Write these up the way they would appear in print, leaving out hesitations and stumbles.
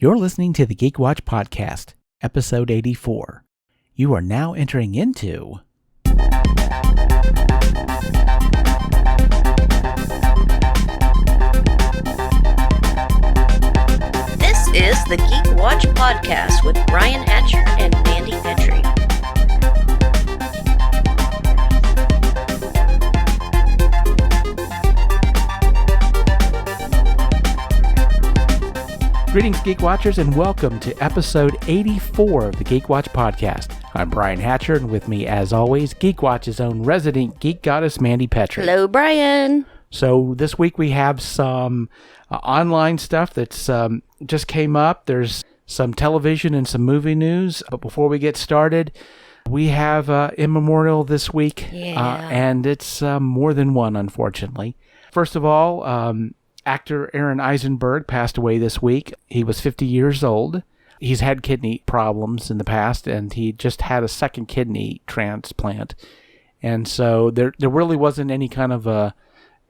You're listening to the Geek Watch Podcast, episode 84. You are now entering into... This is the Geek Watch Podcast with Brian Hatcher and Mandy Petrie. Greetings, Geek Watchers, and welcome to episode 84 of the Geek Watch Podcast. I'm Brian Hatcher, and with me, as always, Geek Watch's own resident geek goddess, Mandy Petrie. Hello, Brian. So this week we have some online stuff that's just came up. There's some television and some movie news. But before we get started, we have In Memoriam this week, and it's more than one, unfortunately. First of all, Actor Aron Eisenberg passed away this week. He was 50 years old. He's had kidney problems in the past, and he just had a second kidney transplant. And so there really wasn't any kind of a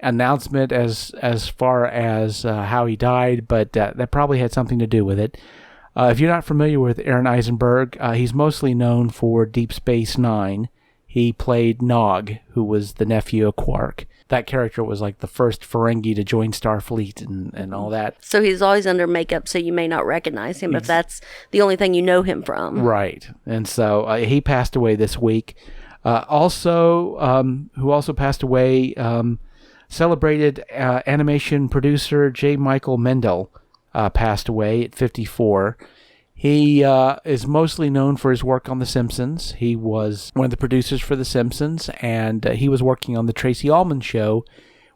announcement as far as how he died, but that probably had something to do with it. If you're not familiar with Aron Eisenberg, he's mostly known for Deep Space Nine. He played Nog, who was the nephew of Quark. That character was like the first Ferengi to join Starfleet and all that. So he's always under makeup, so you may not recognize him if that's the only thing you know him from. Right. And so he passed away this week. Who also passed away, celebrated animation producer J Michael Mendel passed away at 54. He is mostly known for his work on The Simpsons. He was one of the producers for The Simpsons, and he was working on the Tracy Ullman Show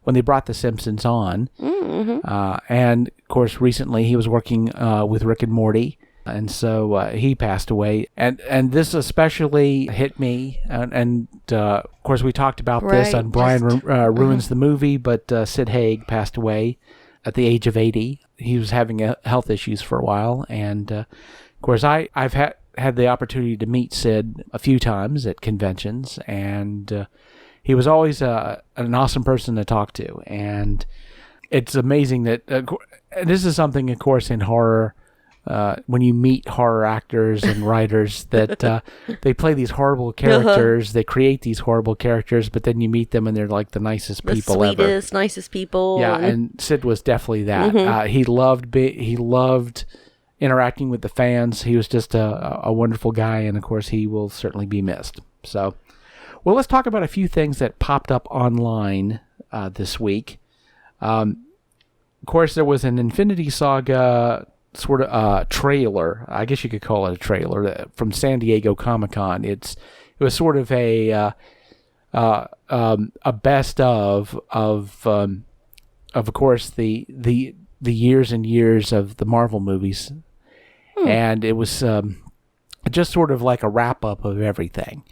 when they brought The Simpsons on. Mm-hmm. And, of course, recently he was working with Rick and Morty, and so he passed away. And this especially hit me, and of course, we talked about this on Brian Ruins the Movie, but Sid Haig passed away at the age of 80. He was having health issues for a while, and of course I've had the opportunity to meet Sid a few times at conventions, and he was always an awesome person to talk to. And it's amazing that this is something, of course, in horror. When you meet horror actors and writers, that they play these horrible characters, they create these horrible characters, but then you meet them and they're like the nicest people ever. The sweetest, nicest people. Yeah, and Sid was definitely that. Mm-hmm. He loved interacting with the fans. He was just a wonderful guy, and of course he will certainly be missed. So, well, let's talk about a few things that popped up online this week. Of course, there was an Infinity Saga sort of trailer, I guess you could call it a trailer, from San Diego Comic-Con. It was sort of a best of course the years and years of the Marvel movies, and it was just sort of like a wrap up of everything.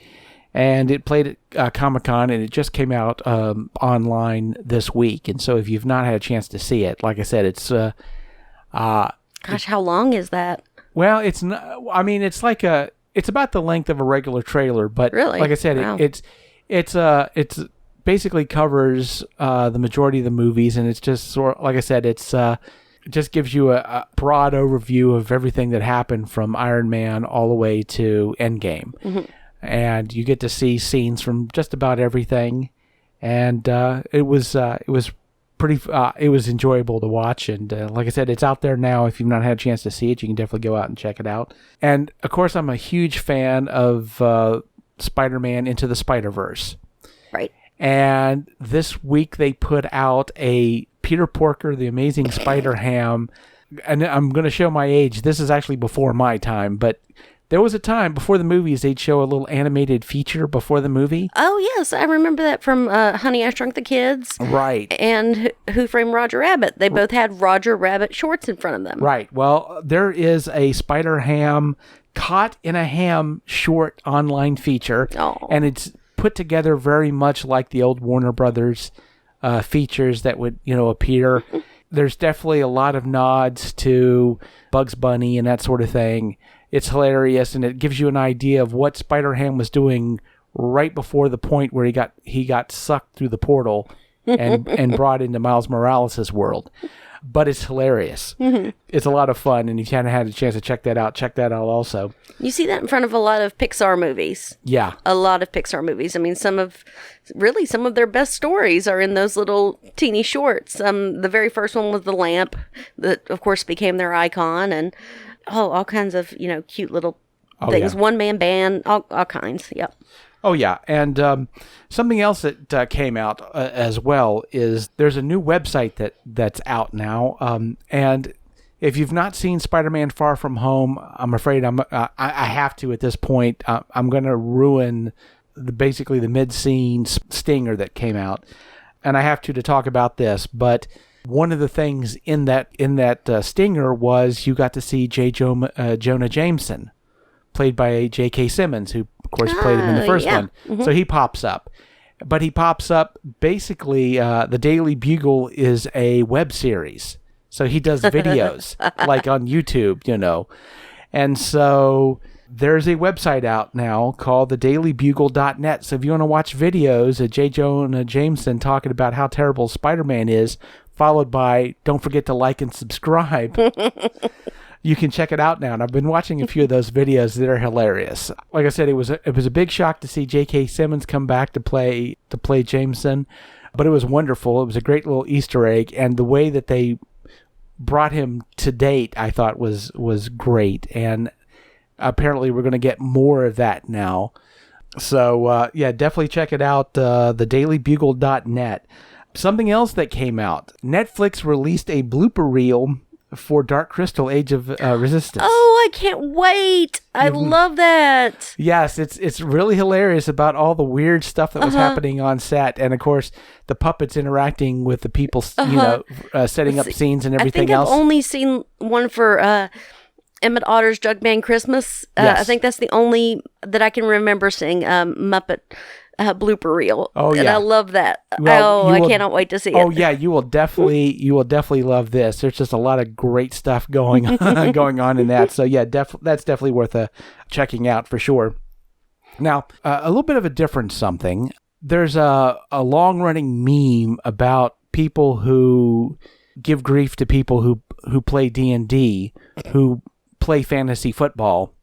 And it played at Comic-Con, and it just came out online this week. And so if you've not had a chance to see it, like I said, it's gosh, how long is that? Well, it's not. I mean, it's about the length of a regular trailer, but really? Like I said, wow. it's basically covers the majority of the movies, and it's just like I said, it just gives you a broad overview of everything that happened from Iron Man all the way to Endgame, and you get to see scenes from just about everything, and it was it was enjoyable to watch, and like I said, it's out there now. If you've not had a chance to see it, you can definitely go out and check it out. And of course, I'm a huge fan of Spider-Man Into the Spider-Verse. Right. And this week they put out a Peter Porker, The Amazing Spider-Ham, and I'm going to show my age. This is actually before my time, but there was a time before the movies they'd show a little animated feature before the movie. Oh, yes. I remember that from Honey, I Shrunk the Kids. Right. And Who Framed Roger Rabbit. They both had Roger Rabbit shorts in front of them. Right. Well, there is a Spider-Ham Caught in a Ham short online feature. Oh. And it's put together very much like the old Warner Brothers features that would, appear. There's definitely a lot of nods to Bugs Bunny and that sort of thing. It's hilarious, and it gives you an idea of what Spider-Ham was doing right before the point where he got sucked through the portal and brought into Miles Morales' world. but it's hilarious. It's a lot of fun, and if you haven't had a chance to check that out also. You see that in front of a lot of Pixar movies. Yeah. A lot of Pixar movies. I mean, some of their best stories are in those little teeny shorts. The very first one was The Lamp, that of course became their icon, and all kinds of, cute little things. Yeah. One-man band, all kinds. Yep. Oh, yeah. And something else that came out as well is there's a new website that's out now. And if you've not seen Spider-Man Far From Home, I'm afraid I have to at this point. I'm going to ruin basically the mid-scene stinger that came out. And I have to talk about this. But one of the things in that stinger was you got to see Jonah Jameson, played by J.K. Simmons, who, of course, played him in the first one. Mm-hmm. So he pops up. But he pops up, basically, the Daily Bugle is a web series. So he does videos, like on YouTube, And so there's a website out now called thedailybugle.net. So if you want to watch videos of J. Jonah Jameson talking about how terrible Spider-Man is, followed by don't forget to like and subscribe, you can check it out now. And I've been watching a few of those videos that are hilarious. Like I said, it was a big shock to see J.K. Simmons come back to play Jameson, but it was wonderful. It was a great little Easter egg, and the way that they brought him to date, I thought was great. And apparently we're going to get more of that now. So definitely check it out. Thedailybugle.net. Something else that came out. Netflix released a blooper reel for Dark Crystal: Age of Resistance. Oh, I can't wait. I love that. Yes, it's really hilarious about all the weird stuff that was happening on set. And, of course, the puppets interacting with the people, setting up scenes and everything else. I've only seen one for Emmett Otter's Jugman Christmas. Yes. I think that's the only that I can remember seeing Muppet blooper reel. Oh, yeah. And I love that. Well, I cannot wait to see it. Oh, yeah, you will definitely love this. There's just a lot of great stuff going on in that. So, yeah, that's definitely worth checking out for sure. Now, a little bit of a different something. There's a long-running meme about people who give grief to people who play D&D, who play fantasy football.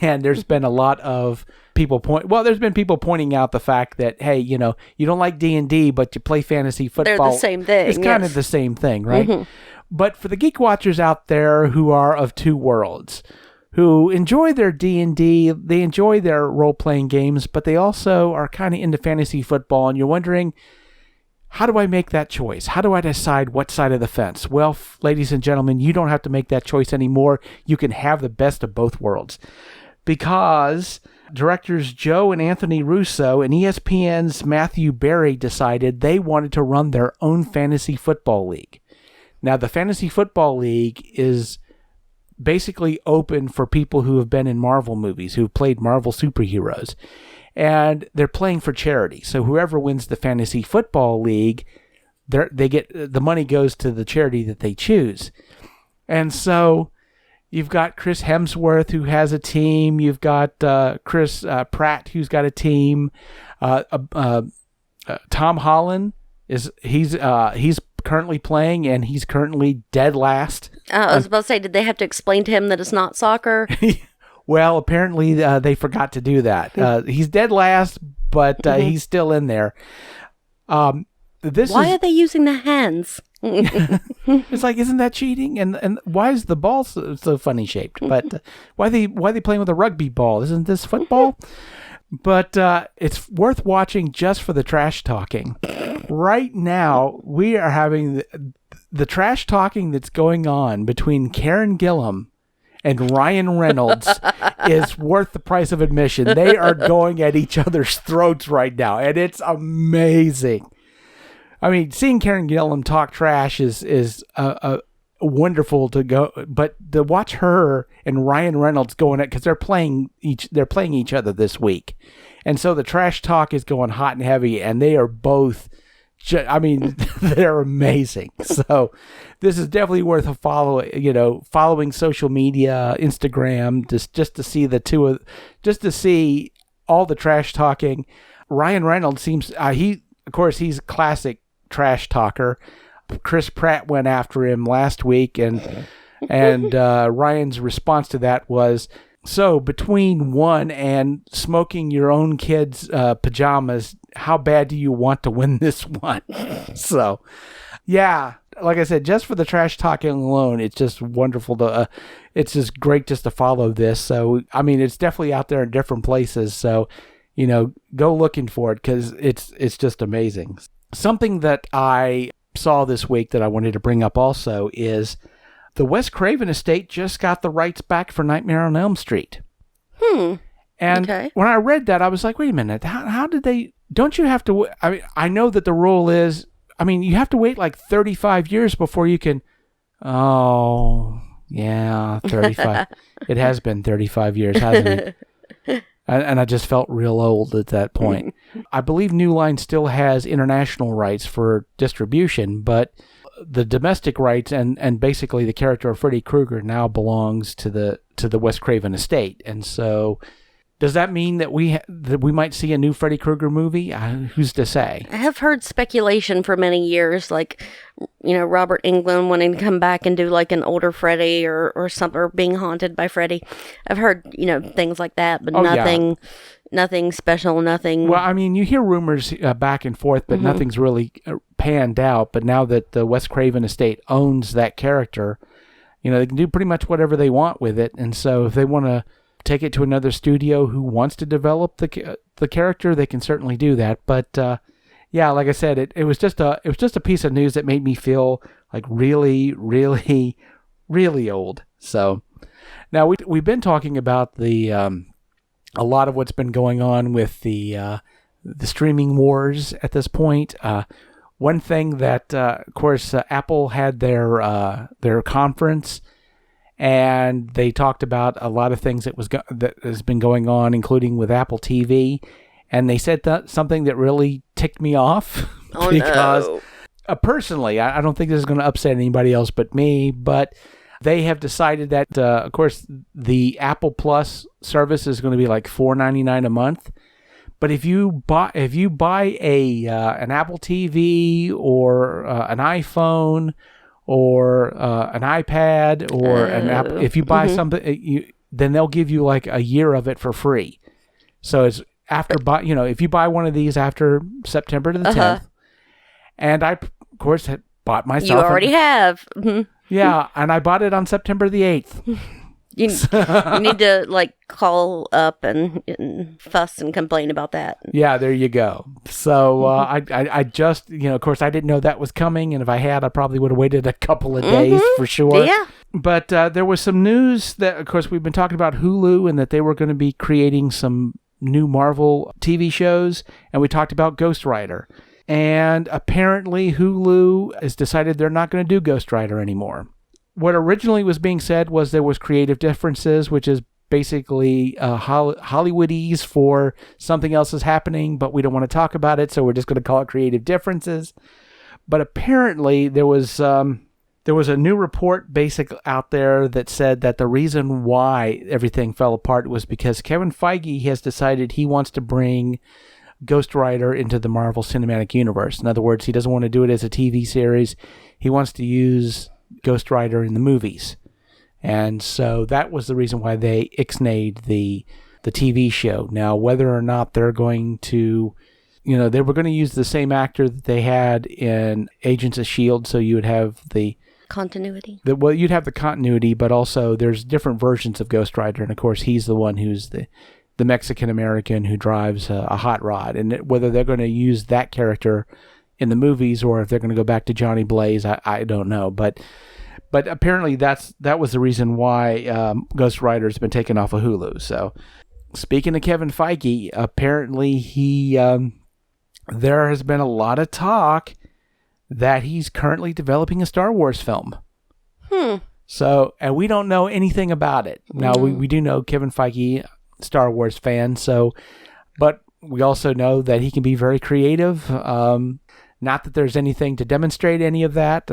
And there's been a lot of people there's been people pointing out the fact that, hey, you don't like D&D, but you play fantasy football. They're the same thing. It's kind of the same thing, right? Mm-hmm. But for the Geek Watchers out there who are of two worlds, who enjoy their D&D, they enjoy their role-playing games, but they also are kind of into fantasy football, and you're wondering, how do I make that choice? How do I decide what side of the fence? Well, ladies and gentlemen, you don't have to make that choice anymore. You can have the best of both worlds. Because directors Joe and Anthony Russo and ESPN's Matthew Berry decided they wanted to run their own fantasy football league. Now, the fantasy football league is basically open for people who have been in Marvel movies, who've played Marvel superheroes. And they're playing for charity. So whoever wins the fantasy football league, they get the money goes to the charity that they choose. And so you've got Chris Hemsworth, who has a team. You've got Chris Pratt, who's got a team. Tom Holland he's currently playing, and he's currently dead last. I was about to say, did they have to explain to him that it's not soccer? Well, apparently they forgot to do that. He's dead last, but he's still in there. Why are they using the hands? It's like, isn't that cheating? And why is the ball so funny shaped? But why are they playing with a rugby ball? Isn't this football? But it's worth watching just for the trash talking. Right now, we are having the trash talking that's going on between Karen Gillan and Ryan Reynolds is worth the price of admission. They are going at each other's throats right now, and it's amazing. I mean, seeing Karen Gillan talk trash is wonderful to go, but to watch her and Ryan Reynolds going at, because they're playing each other this week, and so the trash talk is going hot and heavy, and they are both. They're amazing. So this is definitely worth a follow. Following social media, Instagram, just to see just to see all the trash talking. Ryan Reynolds seems he's a classic trash talker. Chris Pratt went after him last week, and Ryan's response to that was, so between one and smoking your own kids' pajamas, how bad do you want to win this one? So, yeah, like I said, just for the trash talking alone, it's just wonderful to, it's just great just to follow this. So, I mean, it's definitely out there in different places. So, go looking for it because it's just amazing. Something that I saw this week that I wanted to bring up also is the Wes Craven estate just got the rights back for Nightmare on Elm Street. And when I read that, I was like, wait a minute, how did they, don't you have to, I mean, I know that the rule is, I mean, you have to wait like 35 years before you can, oh, yeah, 35. It has been 35 years, hasn't it? And I just felt real old at that point. I believe New Line still has international rights for distribution, but the domestic rights and basically the character of Freddy Krueger now belongs to the Wes Craven estate. And so, does that mean that we might see a new Freddy Krueger movie? Who's to say? I have heard speculation for many years, like, Robert Englund wanting to come back and do like an older Freddy or something, or being haunted by Freddy. I've heard, things like that, but nothing special, nothing. Well, I mean, you hear rumors back and forth, but nothing's really panned out. But now that the Wes Craven estate owns that character, they can do pretty much whatever they want with it. And so if they want to take it to another studio who wants to develop the character, they can certainly do that. But yeah, like I said, it was just a piece of news that made me feel like really, really, really old. So now we've been talking about a lot of what's been going on with the streaming wars at this point. One thing that, of course, Apple had their conference, and they talked about a lot of things that has been going on, including with Apple TV. And they said something that really ticked me off because personally, I don't think this is going to upset anybody else but me, but they have decided that, of course, the Apple Plus service is going to be like $4.99 a month. But if you buy an Apple TV or an iPhone or an iPad or an Apple, if you buy something, then they'll give you like a year of it for free. So it's if you buy one of these after September the 10th, and I, of course, had bought myself. You already have. Yeah, and I bought it on September the 8th. You need to call up and fuss and complain about that. Yeah, there you go. So I just, of course, I didn't know that was coming, and if I had, I probably would have waited a couple of days for sure. Yeah. But there was some news that, of course, we've been talking about Hulu and that they were going to be creating some new Marvel TV shows, and we talked about Ghost Rider. And apparently Hulu has decided they're not going to do Ghost Rider anymore. What originally was being said was there was creative differences, which is basically Hollywoodese for something else is happening, but we don't want to talk about it, so we're just going to call it creative differences. But apparently there was a new report out there that said that the reason why everything fell apart was because Keven Feige has decided he wants to bring Ghost Rider into the Marvel Cinematic Universe. In other words, he doesn't want to do it as a TV series. He wants to use Ghost Rider in the movies. And so that was the reason why they ixnayed the TV show. Now, whether or not they're going to, they were going to use the same actor that they had in Agents of S.H.I.E.L.D., so you would have the continuity. You'd have the continuity, but also there's different versions of Ghost Rider, and of course he's the one who's the Mexican-American who drives a hot rod. And whether they're going to use that character in the movies or if they're going to go back to Johnny Blaze, I don't know. But apparently that was the reason why Ghost Rider's been taken off of Hulu. So speaking of Keven Feige, apparently there has been a lot of talk that he's currently developing a Star Wars film. So, and we don't know anything about it. Now, we do know Keven Feige, Star Wars fan, but we also know that he can be very creative. Not that there's anything to demonstrate any of that.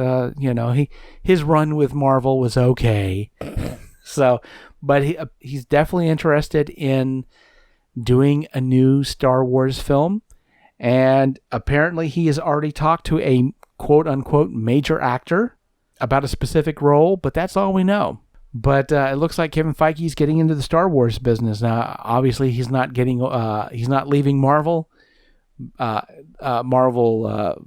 His run with Marvel was okay. So, but he's definitely interested in doing a new Star Wars film. And apparently he has already talked to a quote-unquote major actor about a specific role, but that's all we know. But it looks like Keven Feige's getting into the Star Wars business now. Obviously, he's not leaving Marvel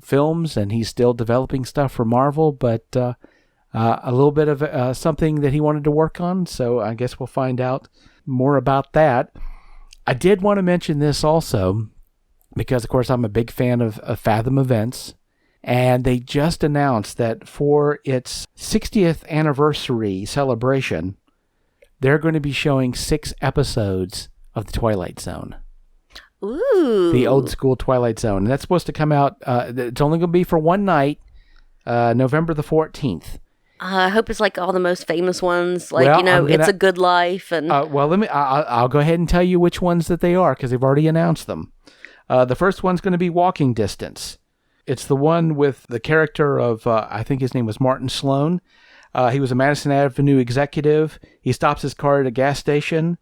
films, and he's still developing stuff for Marvel. But a little bit of something that he wanted to work on. So I guess we'll find out more about that. I did want to mention this also because, of course, I'm a big fan of Fathom Events. And they just announced that for its 60th anniversary celebration, they're going to be showing 6 episodes of The Twilight Zone. Ooh. The old school Twilight Zone. And that's supposed to come out, it's only going to be for one night, November the 14th. I hope it's like all the most famous ones, like, Well, It's a Good Life. And I'll go ahead and tell you which ones that they are, because they've already announced them. The first one's going to be Walking Distance. It's the one with the character of, I think his name was Martin Sloan. He was a Madison Avenue executive. He stops his car at a gas station,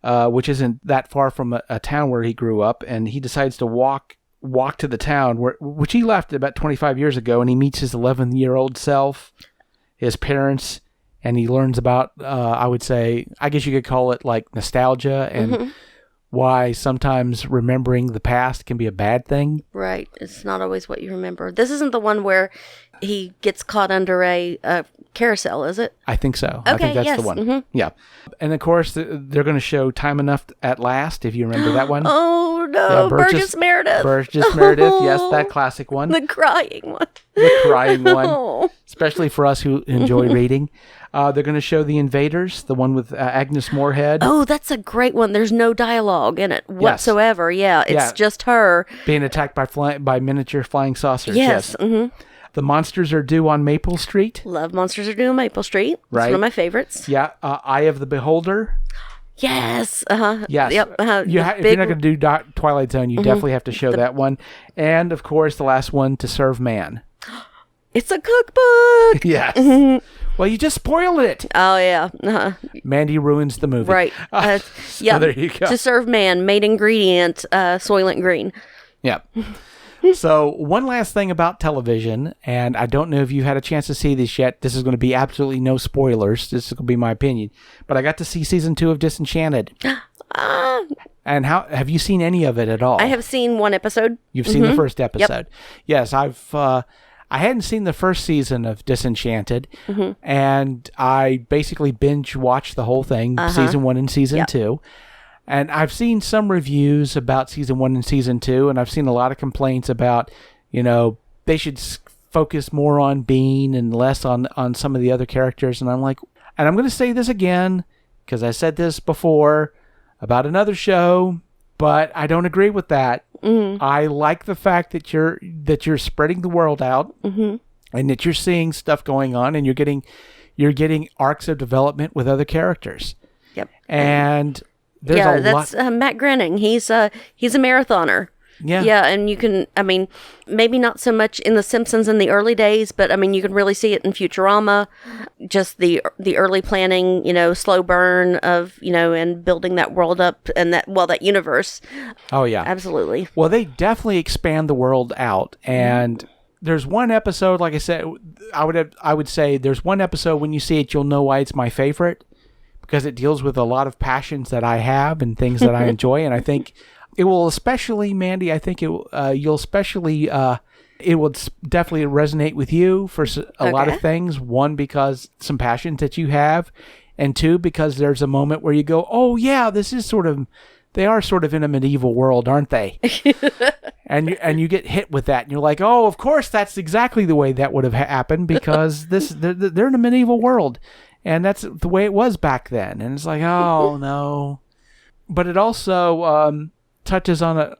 which isn't that far from a town where he grew up, and he decides to walk to the town, which he left about 25 years ago, and he meets his 11-year-old self, his parents, and he learns about, I guess you could call it like nostalgia, and why sometimes remembering the past can be a bad thing. Right. It's not always what you remember. This isn't the one where he gets caught under a carousel, is it? I think so. Okay, I think that's yes. the one. Yeah. And of course, they're going to show Time Enough at Last, if you remember that one. Oh, no. Yeah, Burgess Meredith. Burgess Meredith, yes, that classic one. The crying one. The crying one. Oh. Especially for us who enjoy reading. They're going to show The Invaders, the one with Agnes Moorehead. Oh, that's a great one. There's no dialogue in it whatsoever. Yeah, it's just her. Being attacked by miniature flying saucers. Yes. The Monsters Are Due on Maple Street. Love Monsters Are Due on Maple Street. It's Right. one of my favorites. Yeah. Eye of the Beholder. Yes. Yes. Yep. If you're not going to do Twilight Zone, you definitely have to show that one. And, of course, the last one, To Serve Man. It's a cookbook. Yes. Well, you just spoiled it. Oh, yeah. Mandy ruins the movie. Right. So there you go. To Serve Man, main ingredient, Soylent Green. Yeah. So one last thing about television, and I don't know if you've had a chance to see this yet. This is going to be absolutely no spoilers. This is going to be my opinion. But I got to see season 2 of Disenchanted. And have you seen any of it at all? I have seen one episode. You've seen the first episode. Yes, I hadn't seen the first season of Disenchanted, and I basically binge watched the whole thing, season 1 and season 2. And I've seen some reviews about season 1 and season 2, and I've seen a lot of complaints about, they should focus more on Bean and less on some of the other characters. And I'm like, and I'm going to say this again, because I said this before about another show, but I don't agree with that. I like the fact that you're spreading the world out, and that you're seeing stuff going on, and you're getting arcs of development with other characters. Yep. And there's a lot. That's Matt Groening. He's a marathoner. Yeah. Yeah, and you can, maybe not so much in The Simpsons in the early days, but, you can really see it in Futurama, just the early planning, slow burn of, and building that world up and that universe. Oh, yeah. Absolutely. Well, they definitely expand the world out, and there's one episode, like I said, I would say there's one episode when you see it, you'll know why it's my favorite, because it deals with a lot of passions that I have and things that I enjoy, and I think it will especially, Mandy, I think it will definitely resonate with you for a lot of things. One, because some passions that you have, and two, because there's a moment where you go, oh yeah, they are sort of in a medieval world, aren't they? and you get hit with that, and you're like, oh, of course, that's exactly the way that would have happened, because they're in a medieval world, and that's the way it was back then. And it's like, oh no. But it also touches on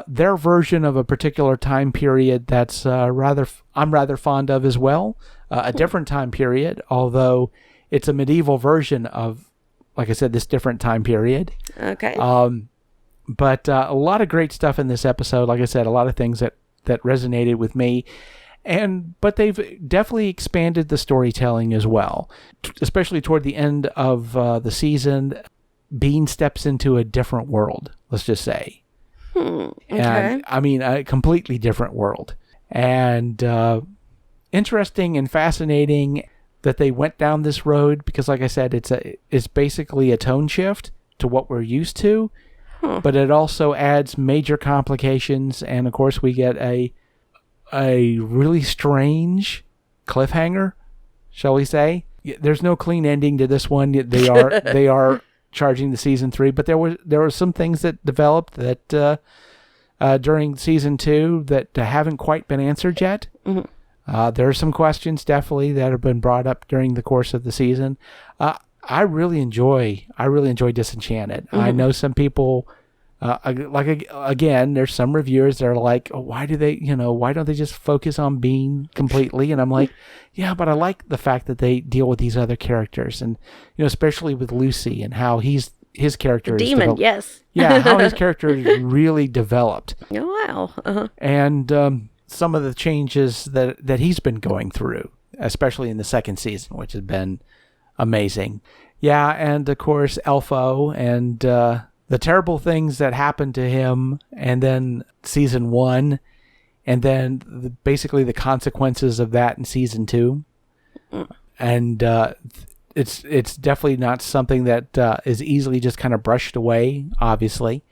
their version of a particular time period that's I'm rather fond of as well. A different time period, although it's a medieval version of, like I said, this different time period. Okay. But a lot of great stuff in this episode. Like I said, a lot of things that resonated with me. But they've definitely expanded the storytelling as well, especially toward the end of the season. Bean steps into a different world, let's just say. Okay. And a completely different world. And interesting and fascinating that they went down this road because, like I said, it's basically a tone shift to what we're used to, but it also adds major complications. And of course, we get a really strange cliffhanger, shall we say? There's no clean ending to this one. They are charging the season 3, but there were some things that developed that during season 2 that haven't quite been answered yet. Mm-hmm. There are some questions definitely that have been brought up during the course of the season. I really enjoy Disenchanted. Mm-hmm. I know some people, again, there's some reviewers that are like, oh, why don't they just focus on Bean completely? And I'm like, yeah, but I like the fact that they deal with these other characters, and especially with Lucy and how his character is demon, yes. Yeah, how his character is really developed. Oh, wow. Uh-huh. And some of the changes that he's been going through, especially in the second season, which has been amazing. Yeah, and of course, Elfo and the terrible things that happened to him, and then season 1, and then basically the consequences of that in season 2. And it's definitely not something that is easily just kind of brushed away, obviously.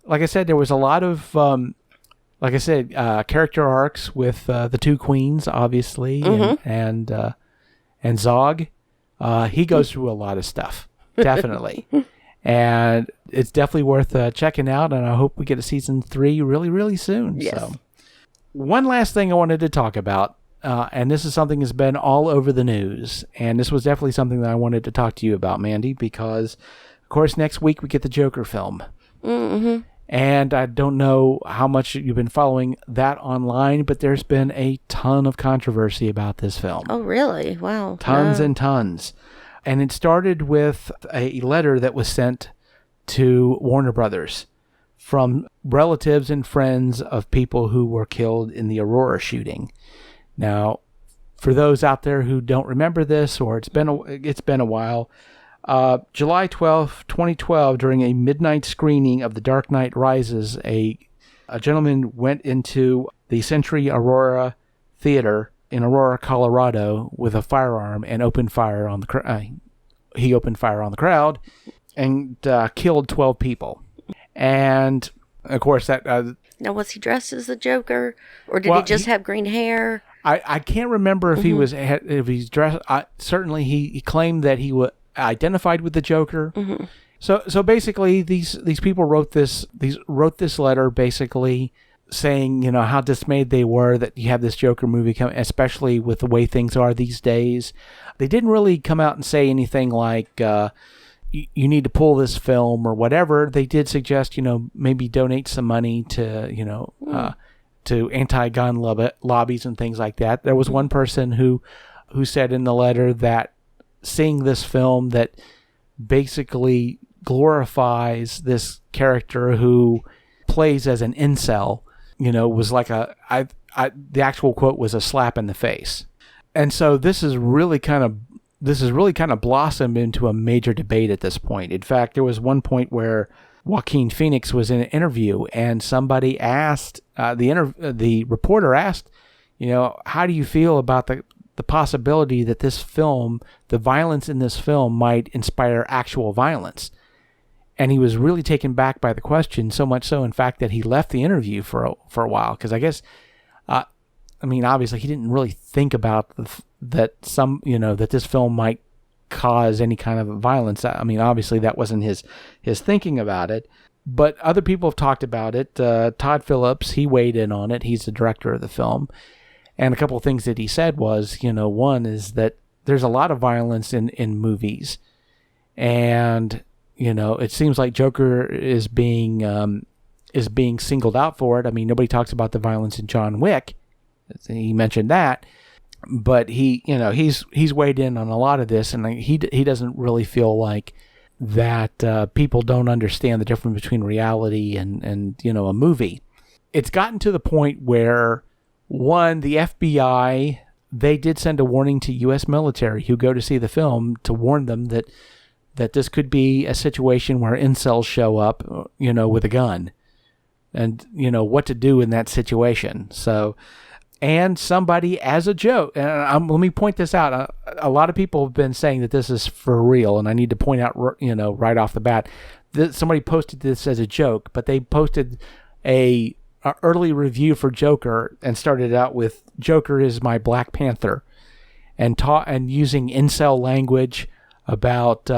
Like I said, there was a lot of, character arcs with the two queens, obviously, mm-hmm. and Zog. He goes through a lot of stuff, definitely. And it's definitely worth checking out, and I hope we get a season 3 really, really soon. Yes. So, one last thing I wanted to talk about, and this is something that's been all over the news, and this was definitely something that I wanted to talk to you about, Mandy, because, of course, next week we get the Joker film. Mm-hmm. And I don't know how much you've been following that online, but there's been a ton of controversy about this film. Oh, really? Wow. Tons and tons. And it started with a letter that was sent to Warner Brothers from relatives and friends of people who were killed in the Aurora shooting. Now, for those out there who don't remember this, or it's been a while, July 12, 2012, during a midnight screening of The Dark Knight Rises, a gentleman went into the Century Aurora Theatre in Aurora, Colorado, with a firearm and opened fire on the he opened fire on the crowd and killed 12 people. And of course, that now, was he dressed as the Joker, or did he just have green hair? I can't remember if he's dressed. Certainly, he claimed that he was identified with the Joker. Mm-hmm. So basically, these people wrote this letter basically saying, how dismayed they were that you have this Joker movie coming, especially with the way things are these days. They didn't really come out and say anything like, you need to pull this film or whatever. They did suggest, maybe donate some money to, to anti-gun lobbies and things like that. There was one person who said in the letter that seeing this film that basically glorifies this character who plays as an incel, was like the actual quote was a slap in the face. And so this is really kind of blossomed into a major debate at this point. In fact, there was one point where Joaquin Phoenix was in an interview and somebody asked, the reporter asked, how do you feel about the possibility that this film, the violence in this film, might inspire actual violence? And he was really taken back by the question, so much so, in fact, that he left the interview for a while. Because I guess, obviously, he didn't really think about that this film might cause any kind of violence. Obviously, that wasn't his thinking about it. But other people have talked about it. Todd Phillips, he weighed in on it. He's the director of the film. And a couple of things that he said was, one is that there's a lot of violence in movies. And, it seems like Joker is being singled out for it. Nobody talks about the violence in John Wick. He mentioned that. But he's weighed in on a lot of this, and he doesn't really feel like that people don't understand the difference between reality and a movie. It's gotten to the point where, one, the FBI, they did send a warning to U.S. military who go to see the film to warn them that this could be a situation where incels show up, with a gun, and what to do in that situation. So and somebody as a joke. And let me point this out. A lot of people have been saying that this is for real, and I need to point out, right off the bat, that somebody posted this as a joke, but they posted a early review for Joker and started out with "Joker is my Black Panther," and using incel language about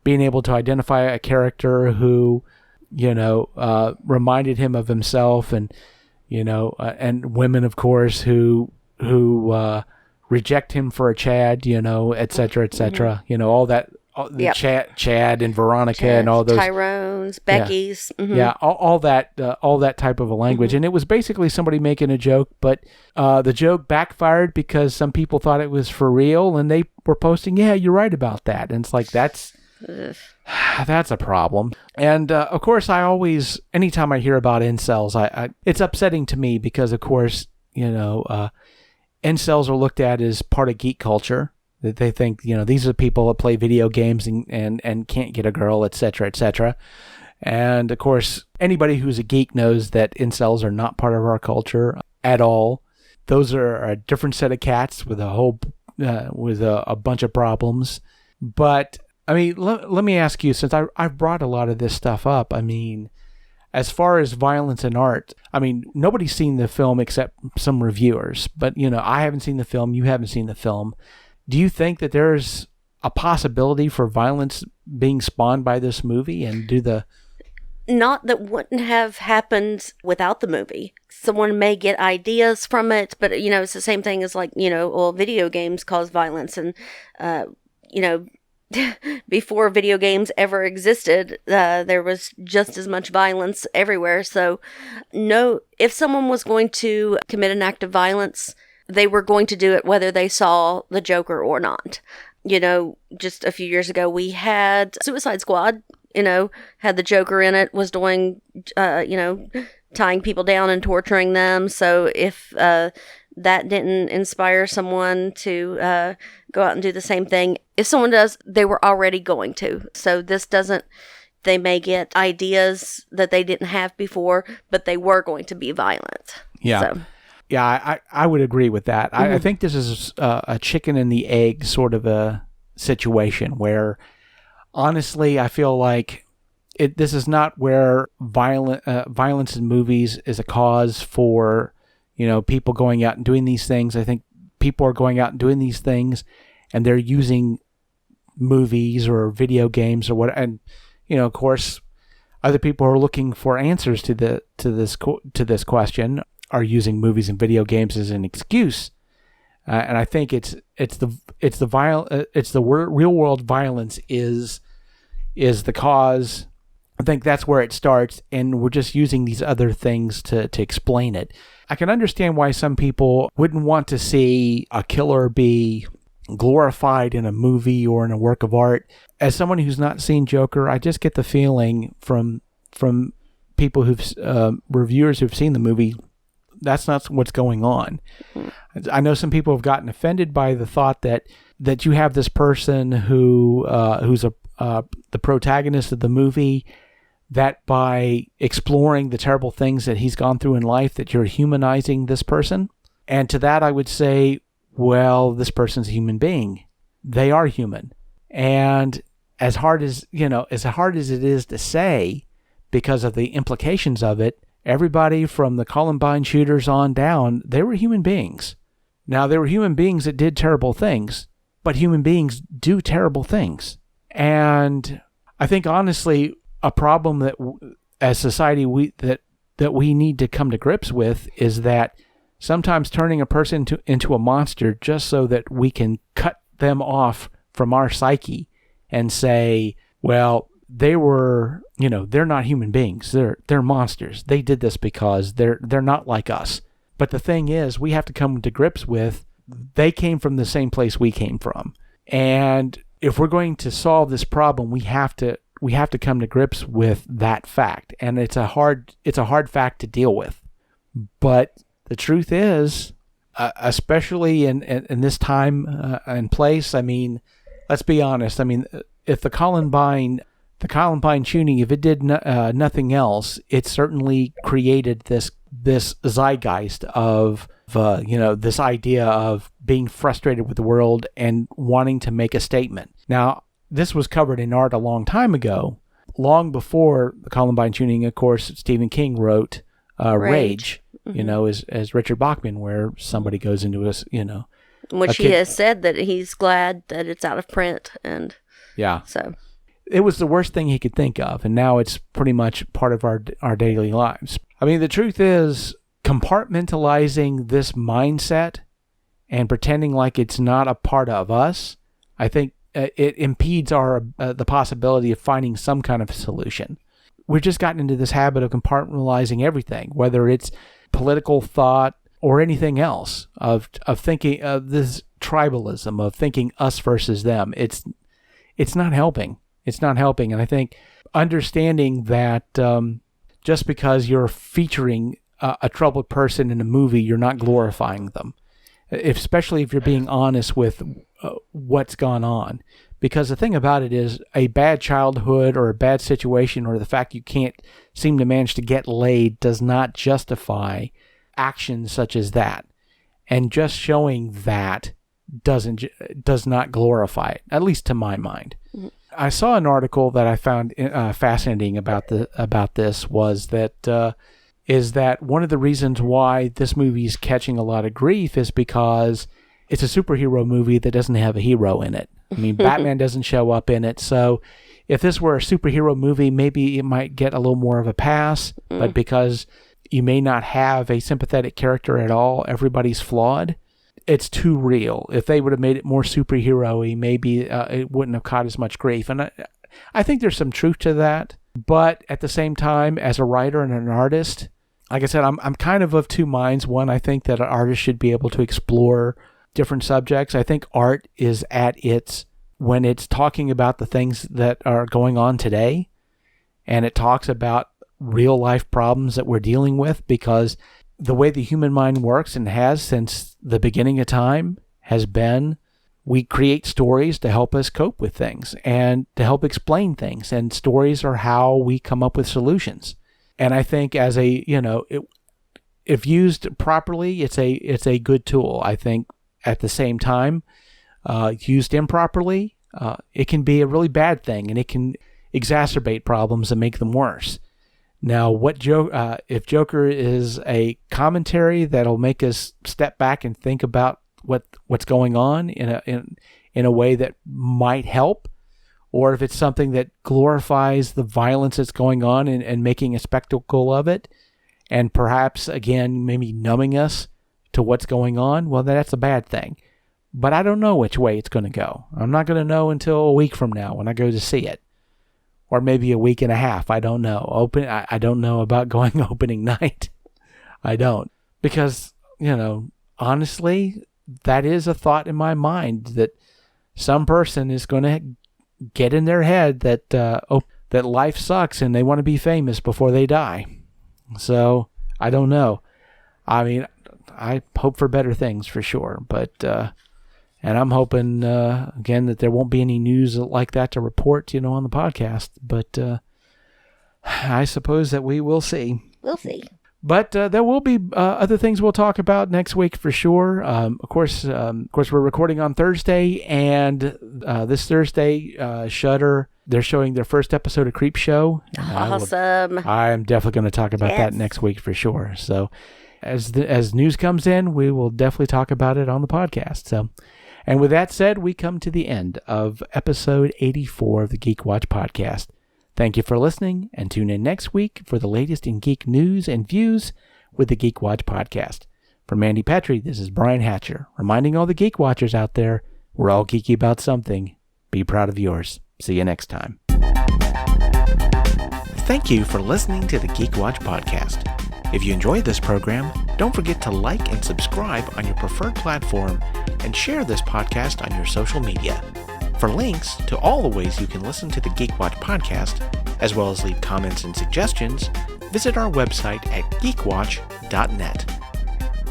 being able to identify a character who, reminded him of himself, and and women, of course, who reject him for a Chad, et cetera, et cetera. All that, Chad and Veronica and all those Tyrone's, Becky's, all that type of a language. And it was basically somebody making a joke, but the joke backfired because some people thought it was for real, and they were posting, "Yeah, you're right about that." And it's like, that's a problem. And of course, anytime I hear about incels, it's upsetting to me because, of course, incels are looked at as part of geek culture. That they think, these are people that play video games and can't get a girl, et cetera, et cetera. And of course, anybody who's a geek knows that incels are not part of our culture at all. Those are a different set of cats with a bunch of problems. But I mean, let me ask you, since I've brought a lot of this stuff up, I mean, as far as violence in art, I mean, nobody's seen the film except some reviewers. But, I haven't seen the film. You haven't seen the film. Do you think that there's a possibility for violence being spawned by this movie? And Not that wouldn't have happened without the movie. Someone may get ideas from it, but, it's the same thing as video games cause violence. And, before video games ever existed, there was just as much violence everywhere. So, no, if someone was going to commit an act of violence, they were going to do it whether they saw the Joker or not. Just a few years ago, we had Suicide Squad, had the Joker in it, was doing, tying people down and torturing them. So if that didn't inspire someone to go out and do the same thing, if someone does, they were already going to. So this doesn't, they may get ideas that they didn't have before, but they were going to be violent. Yeah. So. Yeah, I would agree with that. I think this is a chicken and the egg sort of a situation where, honestly, I feel like this is not where violence in movies is a cause for, people going out and doing these things. I think people are going out and doing these things, and they're using movies or video games or what. And of course, other people are looking for answers to this question. Are using movies and video games as an excuse, and I think it's the real world violence is the cause. I think that's where it starts, and we're just using these other things to explain it. I can understand why some people wouldn't want to see a killer be glorified in a movie or in a work of art. As someone who's not seen Joker, I just get the feeling from people reviewers who've seen the movie, that's not what's going on. I know some people have gotten offended by the thought that you have this person who's the protagonist of the movie, that by exploring the terrible things that he's gone through in life, that you're humanizing this person. And to that, I would say, well, this person's a human being. They are human. And as hard as it is to say, because of the implications of it, everybody from the Columbine shooters on down, they were human beings. Now, they were human beings that did terrible things, but human beings do terrible things. And I think, honestly, a problem that as society that we need to come to grips with is that sometimes turning a person into a monster just so that we can cut them off from our psyche and say, well, they're not human beings. They're monsters. They did this because they're not like us. But the thing is, we have to come to grips with, they came from the same place we came from. And if we're going to solve this problem, we have to come to grips with that fact. And it's a hard fact to deal with. But the truth is, especially in this time and place, I mean, let's be honest. I mean, if the Columbine shooting, if it did nothing else, it certainly created this zeitgeist of this idea of being frustrated with the world and wanting to make a statement. Now, this was covered in art a long time ago, long before the Columbine shooting. Of course, Stephen King wrote Rage, as Richard Bachman, where somebody goes into which he has said that he's glad that it's out of print, and so it was the worst thing he could think of, and now it's pretty much part of our daily lives. I mean, the truth is, compartmentalizing this mindset and pretending like it's not a part of us, I think it impedes the possibility of finding some kind of solution. We've just gotten into this habit of compartmentalizing everything, whether it's political thought or anything else, of thinking of this tribalism, of thinking us versus them. It's not helping. It's not helping. And I think understanding that just because you're featuring a troubled person in a movie, you're not glorifying them, especially if you're being honest with what's gone on. Because the thing about it is, a bad childhood or a bad situation, or the fact you can't seem to manage to get laid, does not justify actions such as that. And just showing that does not glorify it, at least to my mind. Mm-hmm. I saw an article that I found fascinating about this, was that is that one of the reasons why this movie is catching a lot of grief is because it's a superhero movie that doesn't have a hero in it. I mean, Batman doesn't show up in it. So if this were a superhero movie, maybe it might get a little more of a pass. But because you may not have a sympathetic character at all, everybody's flawed, it's too real. If they would have made it more superhero-y, maybe it wouldn't have caught as much grief. And I think there's some truth to that. But at the same time, as a writer and an artist, like I said, I'm kind of two minds. One, I think that an artist should be able to explore different subjects. I think art is at its, when it's talking about the things that are going on today, and it talks about real life problems that we're dealing with, because the way the human mind works, and has since the beginning of time, has been, we create stories to help us cope with things and to help explain things, and stories are how we come up with solutions. And I think as if used properly, it's a good tool. I think at the same time, used improperly, it can be a really bad thing, and it can exacerbate problems and make them worse. Now, if Joker is a commentary that'll make us step back and think about what's going on in a way that might help, or if it's something that glorifies the violence that's going on and making a spectacle of it, and perhaps, again, maybe numbing us to what's going on, well, that's a bad thing. But I don't know which way it's going to go. I'm not going to know until a week from now when I go to see it. Or maybe a week and a half. I don't know. I don't know about going opening night. I don't. Because, honestly, that is a thought in my mind, that some person is going to get in their head that that life sucks and they want to be famous before they die. So, I don't know. I mean, I hope for better things for sure. But, and I'm hoping, again, that there won't be any news like that to report, on the podcast. But I suppose that we will see. We'll see. But there will be other things we'll talk about next week for sure. Of course, we're recording on Thursday, and this Thursday, Shudder, they're showing their first episode of Creepshow. Awesome. I am definitely going to talk about that next week for sure. So as news comes in, we will definitely talk about it on the podcast. So. And with that said, we come to the end of episode 84 of the Geek Watch podcast. Thank you for listening, and tune in next week for the latest in geek news and views with the Geek Watch podcast. For Mandy Petrie, this is Brian Hatcher, reminding all the Geek Watchers out there, we're all geeky about something. Be proud of yours. See you next time. Thank you for listening to the Geek Watch podcast. If you enjoyed this program, don't forget to like and subscribe on your preferred platform, and share this podcast on your social media. For links to all the ways you can listen to the Geek Watch podcast, as well as leave comments and suggestions, visit our website at geekwatch.net.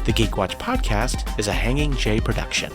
The Geek Watch podcast is a Hanging J production.